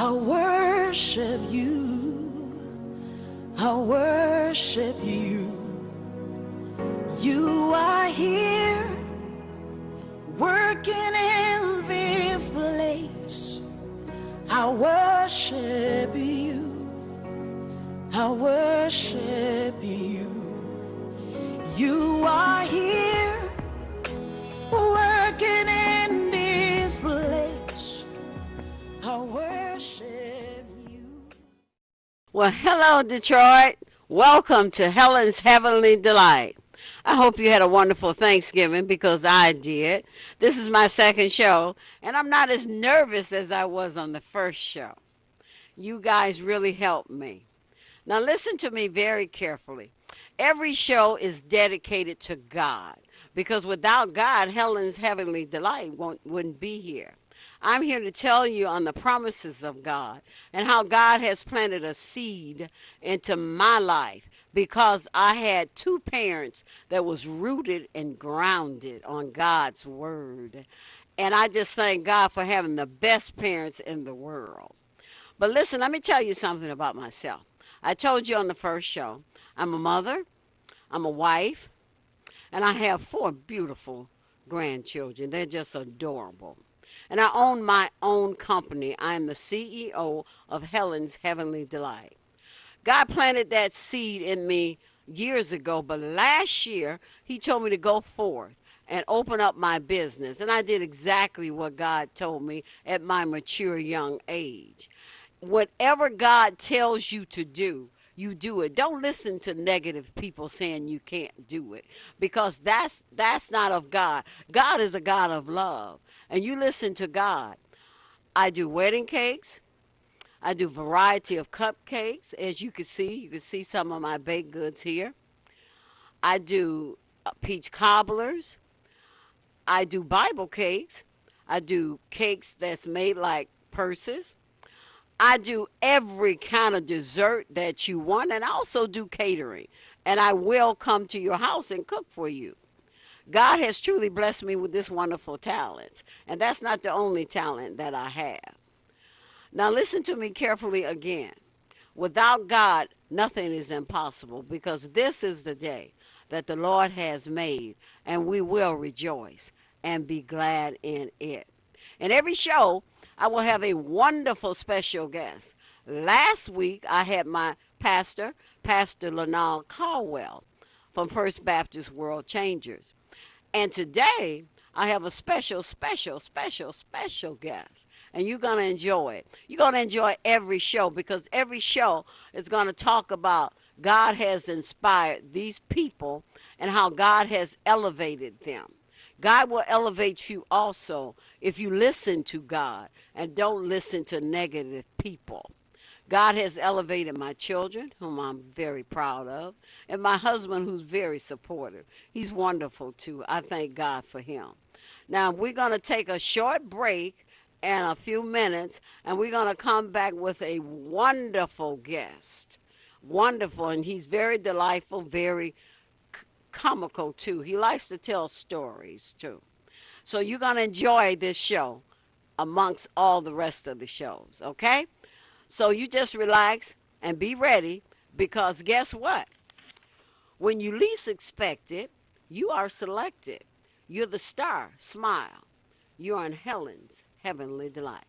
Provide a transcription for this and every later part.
I worship you. I worship you. You are here working in this place. I worship you. I worship you. You are here working in this place. I worship you. Well, hello, Detroit. Welcome to Helen's Heavenly Delight. I hope you had a wonderful Thanksgiving because I did. This is my second show, and I'm not as nervous as I was on the first show. You guys really helped me. Now, listen to me very carefully. Every show is dedicated to God because without God, Helen's Heavenly Delight wouldn't be here. I'm here to tell you on the promises of God and how God has planted a seed into my life because I had two parents that was rooted and grounded on God's word. And I just thank God for having the best parents in the world. But listen, let me tell you something about myself. I told you on the first show, I'm a mother, I'm a wife, and I have 4 beautiful grandchildren. They're just adorable. And I own my own company. I am the CEO of Helen's Heavenly Delight. God planted that seed in me years ago, but last year he told me to go forth and open up my business. And I did exactly what God told me at my mature young age. Whatever God tells you to do, you do it. Don't listen to negative people saying you can't do it because that's not of God. God is a God of love. And you listen to God. I do wedding cakes. I do variety of cupcakes. As you can see some of my baked goods here. I do peach cobblers. I do Bible cakes. I do cakes that's made like purses. I do every kind of dessert that you want, and I also do catering. And I will come to your house and cook for you. God has truly blessed me with this wonderful talent, and that's not the only talent that I have. Now listen to me carefully again. Without God, nothing is impossible because this is the day that the Lord has made, and we will rejoice and be glad in it. In every show, I will have a wonderful special guest. Last week, I had my pastor, Pastor Lenal Caldwell from First Baptist World Changers. And today, I have a special guest. And you're going to enjoy it. You're going to enjoy every show because every show is going to talk about God has inspired these people and how God has elevated them. God will elevate you also if you listen to God and don't listen to negative people. God has elevated my children, whom I'm very proud of, and my husband, who's very supportive. He's wonderful, too. I thank God for him. Now, we're going to take a short break in a few minutes, and we're going to come back with a wonderful guest. Wonderful, and he's very delightful, very comical, too. He likes to tell stories, too. So you're going to enjoy this show amongst all the rest of the shows, okay? So you just relax and be ready because guess what? When you least expect it, you are selected. You're the star. Smile. You're on Helen's Heavenly Delight.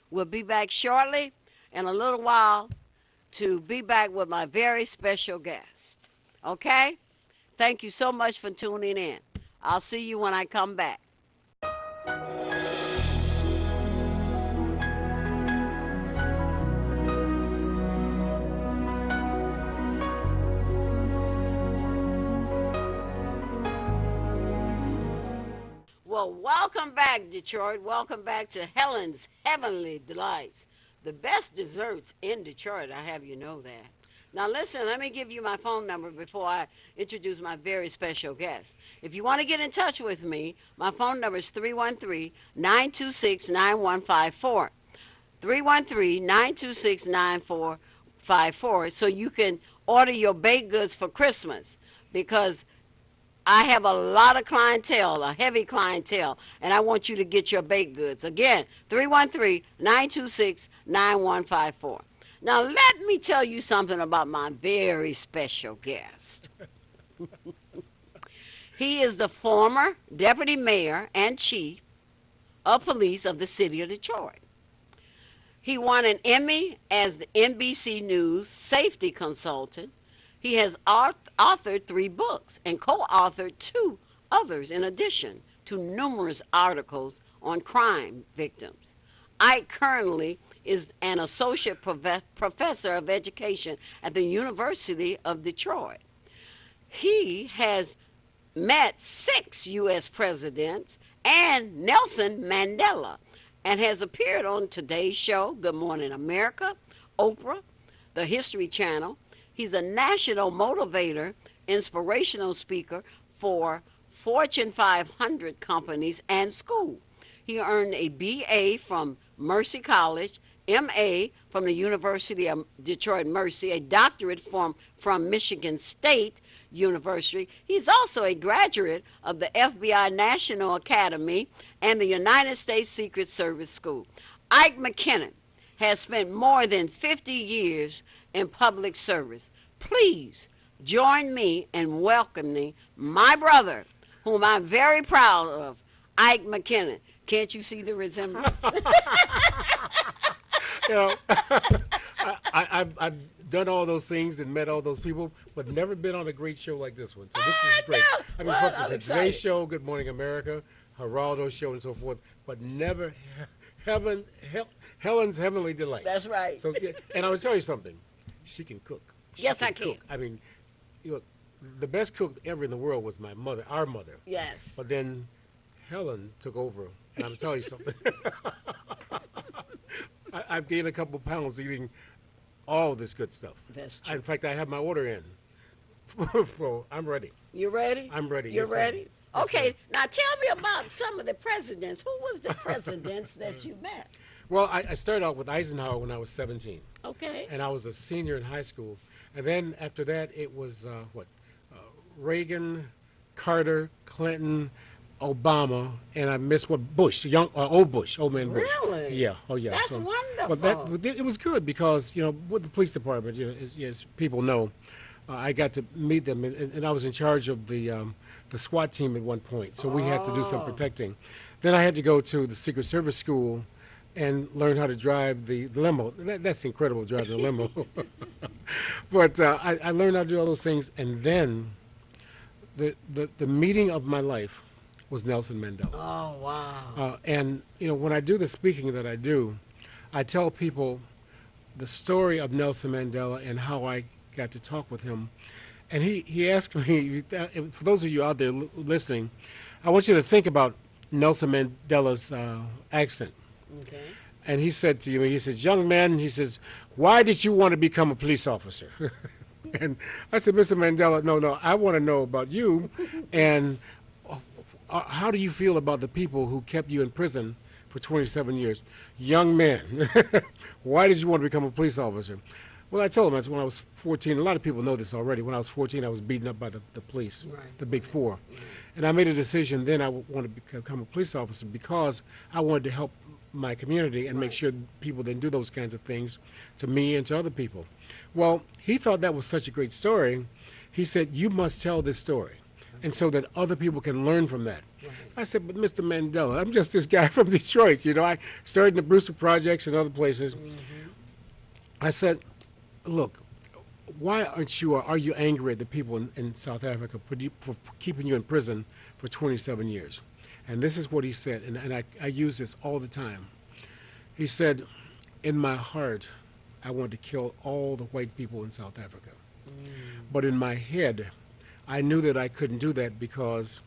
We'll be back shortly in a little while to be back with my very special guest. Okay? Thank you so much for tuning in. I'll see you when I come back. Well, welcome back, Detroit. Welcome back to Helen's Heavenly Delights. The best desserts in Detroit, I have you know that. Now listen, let me give you my phone number before I introduce my very special guest. If you want to get in touch with me, my phone number is 313-926-9154. 313-926-9454 so you can order your baked goods for Christmas because I have a lot of clientele, a heavy clientele, and I want you to get your baked goods. Again, 313-926-9154. Now, let me tell you something about my very special guest. He is the former deputy mayor and chief of police of the city of Detroit. He won an Emmy as the NBC News safety consultant. He has authored 3 books and co-authored 2 others in addition to numerous articles on crime victims. Ike currently is an associate professor of education at the University of Detroit. He has met 6 U.S. presidents and Nelson Mandela, and has appeared on Today's Show, Good Morning America, Oprah, the History Channel. He's a national motivator, inspirational speaker for Fortune 500 companies and school. He earned a BA from Mercy College, MA from the University of Detroit Mercy, a doctorate from Michigan State University. He's also a graduate of the FBI National Academy and the United States Secret Service School. Ike McKinnon has spent more than 50 years in public service. Please join me in welcoming my brother, whom I'm very proud of, Ike McKinnon. Can't you see the resemblance? You know, I've done all those things and met all those people, but never been on a great show like this one. So this is great. I've been fucking to Today's Show, Good Morning America, Geraldo's show, and so forth, but never Helen's Heavenly Delite. That's right. So, and I will tell you something. She can cook. Yes, I can. Cook. I mean, look, the best cook ever in the world was my mother, our mother. Yes. But then Helen took over, and I'm telling you something. I've gained a couple pounds eating all this good stuff. That's true. In fact, I have my order in. So I'm ready. You ready? I'm ready. You're Yes, ready? ma'am. Yes, Okay, ma'am. now tell me about some of the presidents. Who was the presidents that you met? Well, I started out with Eisenhower when I was 17, Okay. and I was a senior in high school. And then after that, it was Reagan, Carter, Clinton, Obama, and I missed Bush, old man Bush. Really? Yeah. Oh, yeah. That's wonderful. But it was good because with the police department, as people know, I got to meet them, and I was in charge of the SWAT team at one point. So we had to do some protecting. Then I had to go to the Secret Service school and learn how to drive the limo. That's incredible, driving a limo. But I learned how to do all those things, and then the meeting of my life was Nelson Mandela. Oh, wow. And when I do the speaking that I do, I tell people the story of Nelson Mandela and how I got to talk with him. And he asked me, for those of you out there listening, I want you to think about Nelson Mandela's accent. Okay. And he said to me, he says, young man, he says, why did you want to become a police officer? And I said, Mr. Mandela, no, I want to know about you. And how do you feel about the people who kept you in prison for 27 years? Young man, why did you want to become a police officer? Well, I told him that's when I was 14. A lot of people know this already. When I was 14, I was beaten up by the police, the Big Four. And I made a decision then I wanted to become a police officer because I wanted to help my community and make sure people didn't do those kinds of things to me and to other people. Well, he thought that was such a great story. He said, you must tell this story, and so that other people can learn from that. I said, but Mr. Mandela, I'm just this guy from Detroit. I started in the Brewster Projects and other places. I said, look, why are you angry at the people in South Africa for keeping you in prison for 27 years? And this is what he said, and I use this all the time. He said, in my heart, I want to kill all the white people in South Africa. But in my head, I knew that I couldn't do that because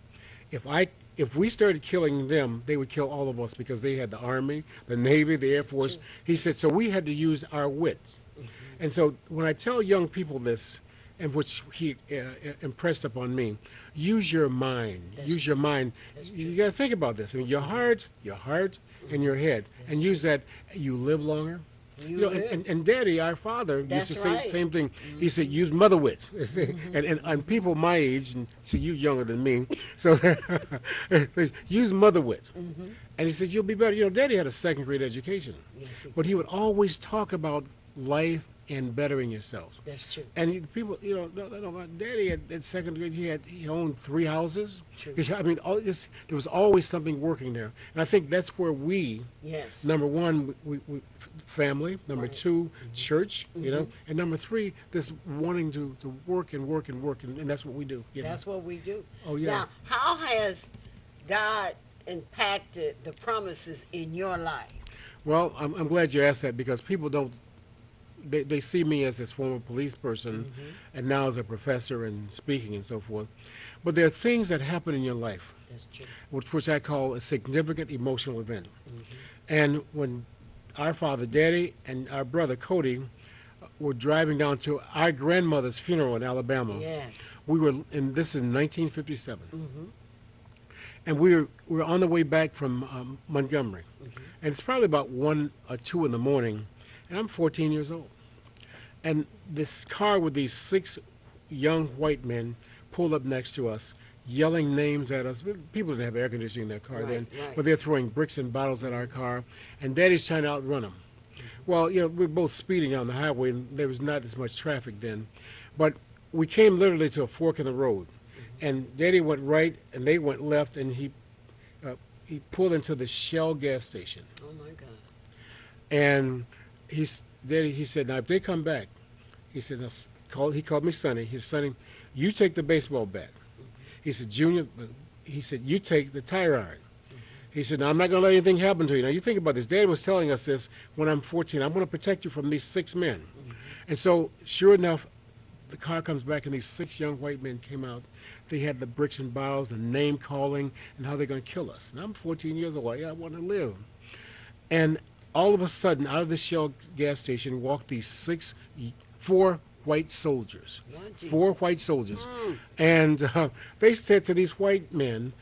if we started killing them, they would kill all of us because they had the Army, the Navy, the Air Force. He said, so we had to use our wits. And so when I tell young people this, and which he impressed upon me, use your mind. Use your mind. You got to think about this. I mean, your heart, and your head, and use that. You live longer, You know, and Daddy, our father, That's used to say right. the same thing. He said, use mother wit. And people my age, and so you younger than me, so use mother wit. And he said, you'll be better. You know, Daddy had a second grade education. Yes, he But he would always talk about life and bettering yourself. That's true. And people, you know, no, my daddy at second grade, he owned 3 houses. True. I mean, there was always something working there. And I think that's where we, Yes. number one, we family. Number Right. 2, church. You know, and number 3, this wanting to work and work and work, and that's what we do. You know? That's what we do. Oh, yeah. Now, how has God impacted the promises in your life? Well, I'm glad you asked that, because people don't. They see me as this former police person, and now as a professor and speaking and so forth. But there are things that happen in your life, That's true. which I call a significant emotional event. And when our father, Daddy, and our brother, Cody, were driving down to our grandmother's funeral in Alabama, Yes. we were, and this is 1957, and we were on the way back from Montgomery, and it's probably about 1 or 2 in the morning, and I'm 14 years old. And this car with these 6 young white men pulled up next to us, yelling names at us. People didn't have air conditioning in their car Right, then, right. but they're throwing bricks and bottles at our car, and Daddy's trying to outrun them. Well, you know, we're both speeding on the highway, and there was not as much traffic then. But we came literally to a fork in the road, and Daddy went right, and they went left, and he pulled into the Shell gas station. Oh, my God. And he said, now if they come back, he said, he called me Sonny. He said, Sonny, you take the baseball bat. He said, Junior, he said, you take the tire iron. He said, now I'm not going to let anything happen to you. Now you think about this. Dad was telling us this when I'm 14. I'm going to protect you from these 6 men. And so, sure enough, the car comes back, and these 6 young white men came out. They had the bricks and bottles and name calling and how they're going to kill us. And I'm 14 years old. Yeah, I want to live. And all of a sudden, out of the Shell gas station walked these 4 white soldiers. Lord Jesus. 4 white soldiers. And they said to these white men,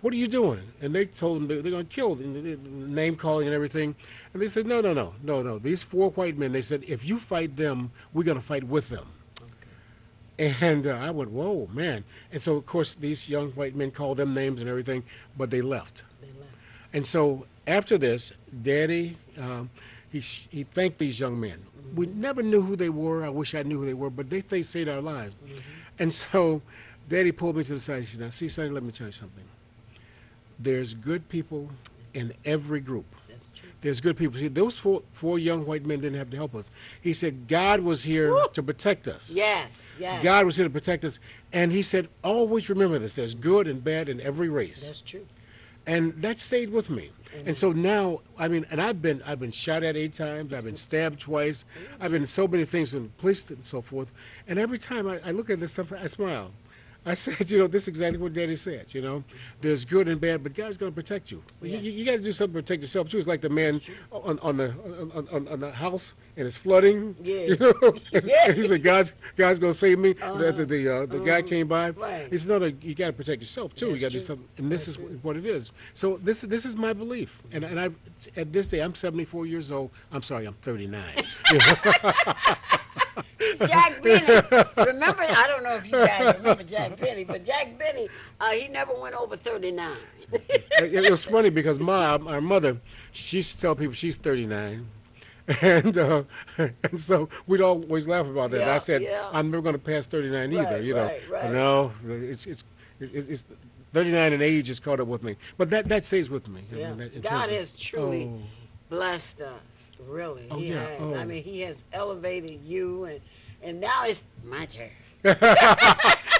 what are you doing? And they told them they're going to kill them, name calling and everything. And they said, no. These 4 white men, they said, if you fight them, we're going to fight with them. And I went, whoa, man. And so, of course, these young white men called them names and everything, but they left. And so after this, Daddy, he thanked these young men. We never knew who they were. I wish I knew who they were, but they saved our lives. And so Daddy pulled me to the side. He said, now, see, Sonny, let me tell you something. There's good people in every group. That's true. There's good people. See, those 4 young white men didn't have to help us. He said God was here to protect us. Yes, yes. God was here to protect us. And he said, always remember this. There's good and bad in every race. That's true. And that stayed with me. And so now, I mean, and I've been shot at 8 times. I've been stabbed twice. I've been in so many things with the police and so forth. And every time I look at this stuff, I smile. I said, you know, this is exactly what Daddy said, you know. There's good and bad, but God's going to protect you. Yes. You got to do something to protect yourself, too. It's like the man on the house, and it's flooding. Yeah. You know? Yeah. And he said, God's going to save me. The guy came by. Right. He said, no, you got to protect yourself, too. You That's got to do true. something. And this is what it is. So this is my belief. And at this day, I'm 74 years old. I'm sorry, I'm 39. It's Jack Benny. Remember, I don't know if you guys remember Jack Benny, but Jack Benny, he never went over 39. It was funny because our mother, she used to tell people she's 39. And so we'd always laugh about that. Yeah, I said, yeah. I'm never going to pass 39 either, Right, you know. right. No, it's 39 and age has caught up with me. But that stays with me. I Yeah. mean, in God terms of- has truly Oh. blessed us, really. Oh, He yeah. has. Oh. I mean, he has elevated you, and now it's my turn.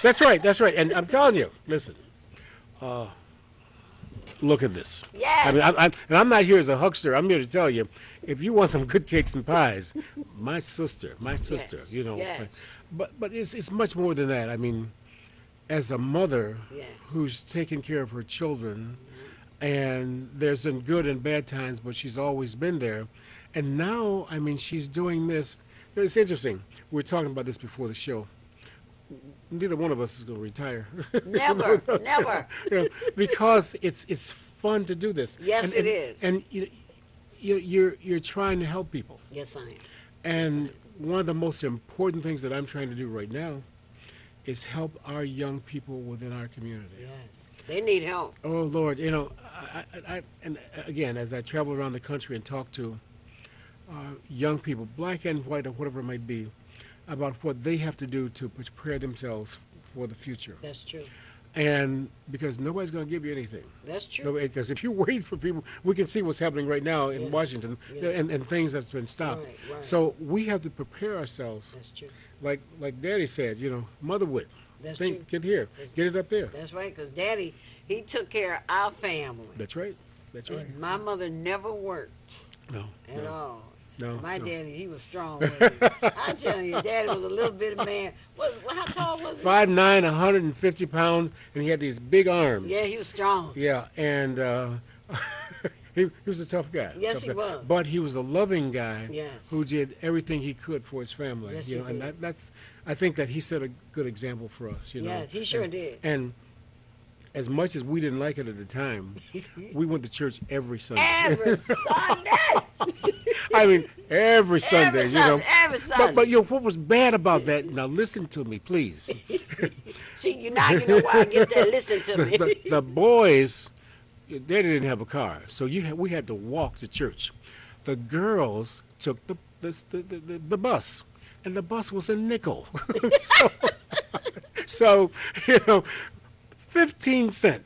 That's right. And I'm telling you, listen, look at this. Yes. I mean, I'm not here as a huckster. I'm here to tell you, if you want some good cakes and pies, my sister, Yes, you know. yes. But it's much more than that. I mean, as a mother Yes. who's taking care of her children, and there's been good and bad times, but she's always been there. And now, I mean, she's doing this. It's interesting. We were talking about this before the show. Neither one of us is going to retire. Never, never. You know, because it's fun to do this. Yes, it is. And you're trying to help people. Yes, I am. And one of the most important things that I'm trying to do right now is help our young people within our community. Yes. They need help. Oh Lord, and again, as I travel around the country and talk to young people, black and white or whatever it might be, about what they have to do to prepare themselves for the future. That's true. And because nobody's going to give you anything. That's true. Because if you wait for people, we can see what's happening right now in Washington and things that's been stopped. Right. So we have to prepare ourselves. That's true. Like Daddy said, mother wit. That's true. Get here. Get it up there. That's right, because Daddy, he took care of our family. That's right. That's right. And my mother never worked No. at all. No. My no. daddy, he was strong with it. I'm telling you, Daddy was a little bitty man. How tall was he? 5'9", 150 pounds, and he had these big arms. Yeah, he was strong. Yeah, and he was a tough guy. Yes, tough he guy. was. But he was a loving guy Yes. who did everything he could for his family. Yes, you know, he and did. that's I think that he set a good example for us. Yes, he sure did. And as much as we didn't like it at the time, we went to church every Sunday. Every Sunday. I mean, every Sunday, Every Sunday. But what was bad about that? Now listen to me, please. See, you know why I get that. Listen to me. The boys, they didn't have a car, so we had to walk to church. The girls took the bus, and the bus was a nickel. so 15 cents.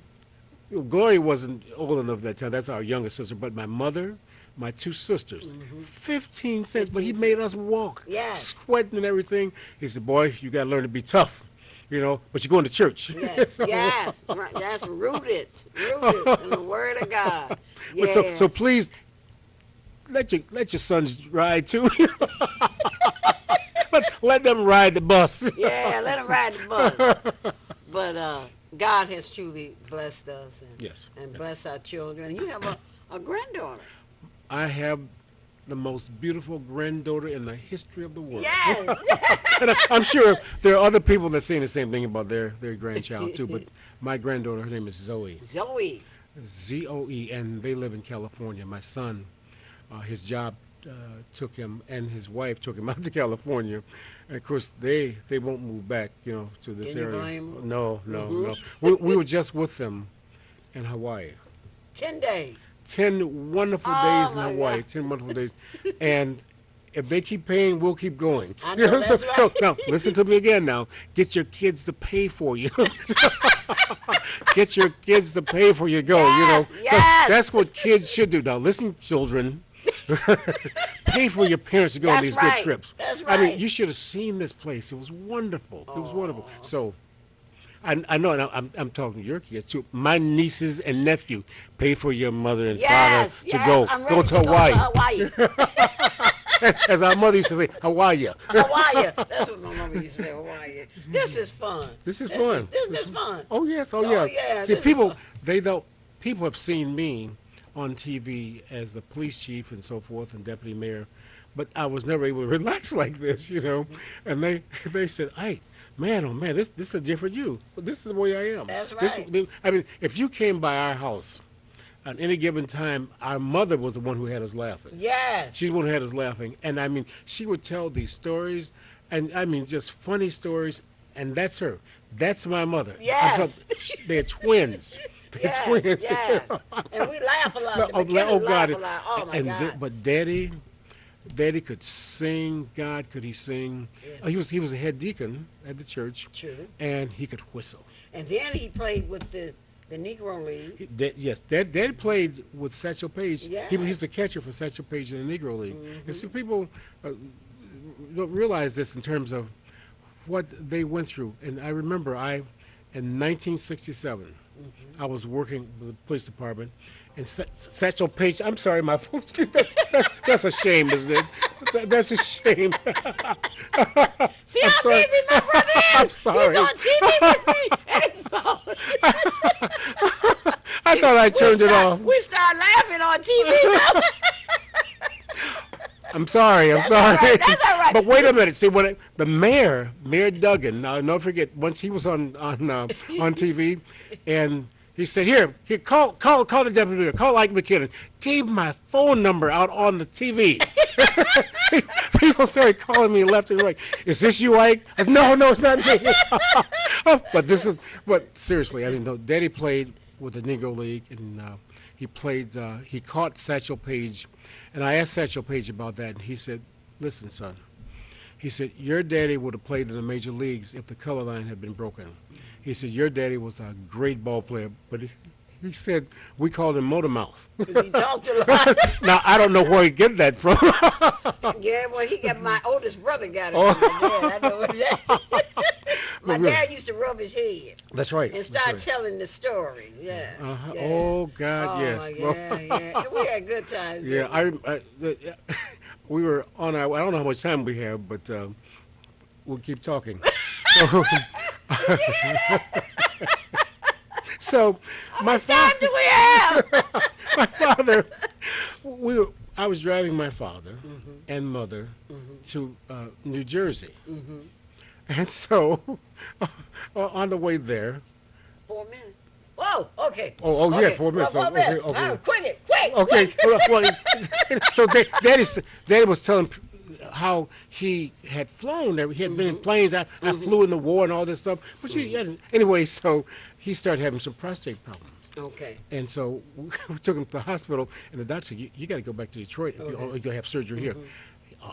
Gloria wasn't old enough that time. That's our youngest sister. But my mother, my two sisters, 15 cents. But he made us walk, sweating and everything. He said, boy, you got to learn to be tough, but you're going to church. Yes, yes. Right. That's rooted in the Word of God. But Yeah. so please, let your sons ride too. let them ride the bus. Yeah, let them ride the bus. But God has truly blessed us and blessed our children. And you have a granddaughter. I have the most beautiful granddaughter in the history of the world. Yes. And I'm sure there are other people that saying the same thing about their grandchild too. But my granddaughter, her name is Zoe. Zoe. Zoe, and they live in California. My son, his job took him, and his wife took him out to California. And of course, they won't move back, to this Can you area. blame them? No. We were just with them in Hawaii. 10 days. 10 wonderful days in my Hawaii. God. 10 wonderful days, and if they keep paying, we'll keep going. I know, that's right. So now, listen to me again. Now, get your kids to pay for you. Get your kids to pay for you go. Yes. That's what kids should do. Now, listen, children. Pay for your parents to go on these good trips. That's right. I mean, you should have seen this place. It was wonderful. It was wonderful. So, I know, and I'm talking to your kids too. My nieces and nephew pay for your mother and father to go I'm go ready to Hawaii. Go to Hawaii. As our mother used to say, Hawaii. Hawaii. That's what my mama used to say, Hawaii. This is fun. This is fun. This is fun. Oh yes, yeah, See, this is people fun. people have seen me on TV as the police chief and so forth and deputy mayor, but I was never able to relax like this, And they said, "Hey, man, oh man, this is a different you. This is the way I am." That's right. I mean, if you came by our house at any given time, our mother was the one who had us laughing. Yes. She's the one who had us laughing, and I mean, she would tell these stories, and I mean, just funny stories, and that's her. That's my mother. Yes. They're twins. Yes, twins. yes. And we laugh a lot. Oh God! A lot. Oh my God. But Daddy could sing. God, could he sing? Yes. He was a head deacon at the church. True. And he could whistle. And then he played with the Negro League. Daddy played with Satchel Paige. Yes. He's the catcher for Satchel Paige in the Negro League. And so people don't realize this in terms of what they went through. And I remember in 1967. I was working with the police department, and Satchel Paige. I'm sorry, my phone. That's a shame, isn't it? That's a shame. See how busy my brother is. I'm sorry. He's on TV with me, and his phone. I thought I turned it off. We start laughing on TV now. I'm sorry. That's all right. But wait a minute. See, the Mayor Duggan. Now, don't forget, once he was on TV, and He said, here, call the deputy, call Ike McKinnon. Gave my phone number out on the TV. People started calling me left and right. Is this you, Ike? I said, no, it's not me. But seriously, I mean, no, Daddy played with the Negro League, and he caught Satchel Paige, and I asked Satchel Paige about that, and he said, listen, son, he said, your daddy would have played in the major leagues if the color line had been broken. He said, your daddy was a great ball player, but he said we called him Motor Mouth. Because he talked a lot. Now, I don't know where he get that from. Yeah, well, he got my oldest brother got it from my dad. I know what that. My dad used to rub his head. That's right. And start telling the stories. Yeah. Yeah. Oh, God, yes. Yeah. We had good times. Yeah, we were on our, I don't know how much time we have, but we'll keep talking. So, my time do we have? My father, I was driving my father and mother to New Jersey. And so, on the way there. 4 minutes. Whoa, okay. Oh, okay. yeah, 4 minutes. Well, 4 minutes. Okay. Oh, quick. Okay. So Daddy was telling how he had flown. He had been in planes. I flew in the war and all this stuff. But anyway, so he started having some prostate problems. Okay. And so we took him to the hospital, and the doctor said, you got to go back to Detroit. You're going to have surgery here.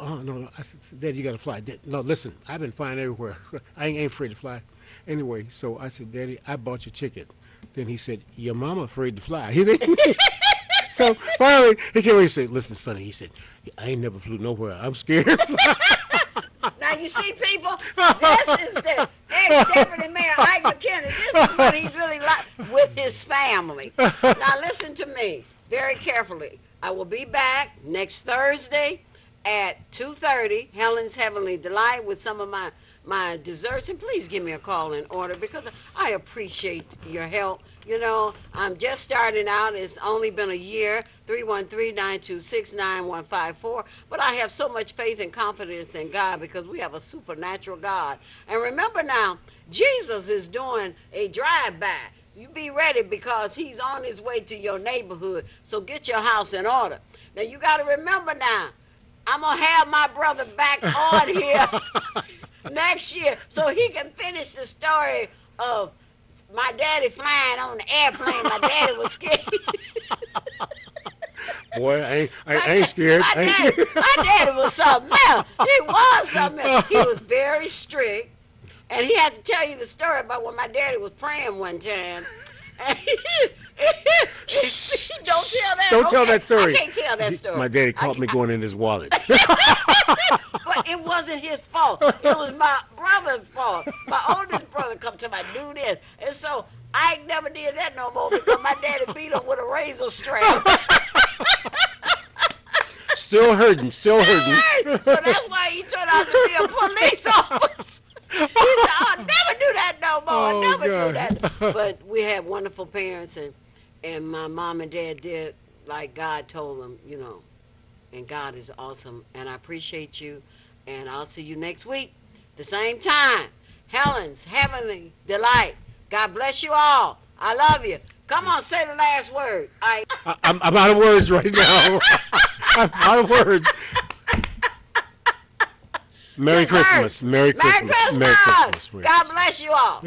No. I said, Dad, you got to fly. Dad, no, listen, I've been flying everywhere. I ain't afraid to fly. Anyway, so I said, Daddy, I bought your ticket. Then he said, your mama afraid to fly. So finally, he came over and said, listen, Sonny, he said, I ain't never flew nowhere. I'm scared. Now, you see, people, this is the ex-deputy mayor, Ike McKinnon. This is what he's really like with his family. Now, listen to me very carefully. I will be back next Thursday at 2:30, Helen's Heavenly Delight, with some of my desserts. And please give me a call in order, because I appreciate your help. You know, I'm just starting out. It's only been a year, 313-926-9154. But I have so much faith and confidence in God, because we have a supernatural God. And remember now, Jesus is doing a drive-by. You be ready, because he's on his way to your neighborhood. So get your house in order. Now, you got to remember now, I'm going to have my brother back on here next year so he can finish the story of my daddy flying on the airplane. My daddy was scared. Boy, I ain't scared. My daddy was something else. He was something else. He was very strict. And he had to tell you the story about when my daddy was praying one time. Don't tell that. Don't tell that story. I can't tell that story. My daddy caught me going in his wallet. But it wasn't his fault. It was my brother's fault. My oldest brother come to my do this. And so I never did that no more, because my daddy beat him with a razor strap. Still hurting. So that's why he turned out to be a police officer. He said, I'll never do that no more. Never do that. But we had wonderful parents, and my mom and dad did like God told them, you know. And God is awesome. And I appreciate you. And I'll see you next week, the same time. Helen's Heavenly Delight. God bless you all. I love you. Come on, say the last word. I'm out of words right now. I'm out of words. Merry Christmas. Merry Christmas. Merry Christmas. God bless you all.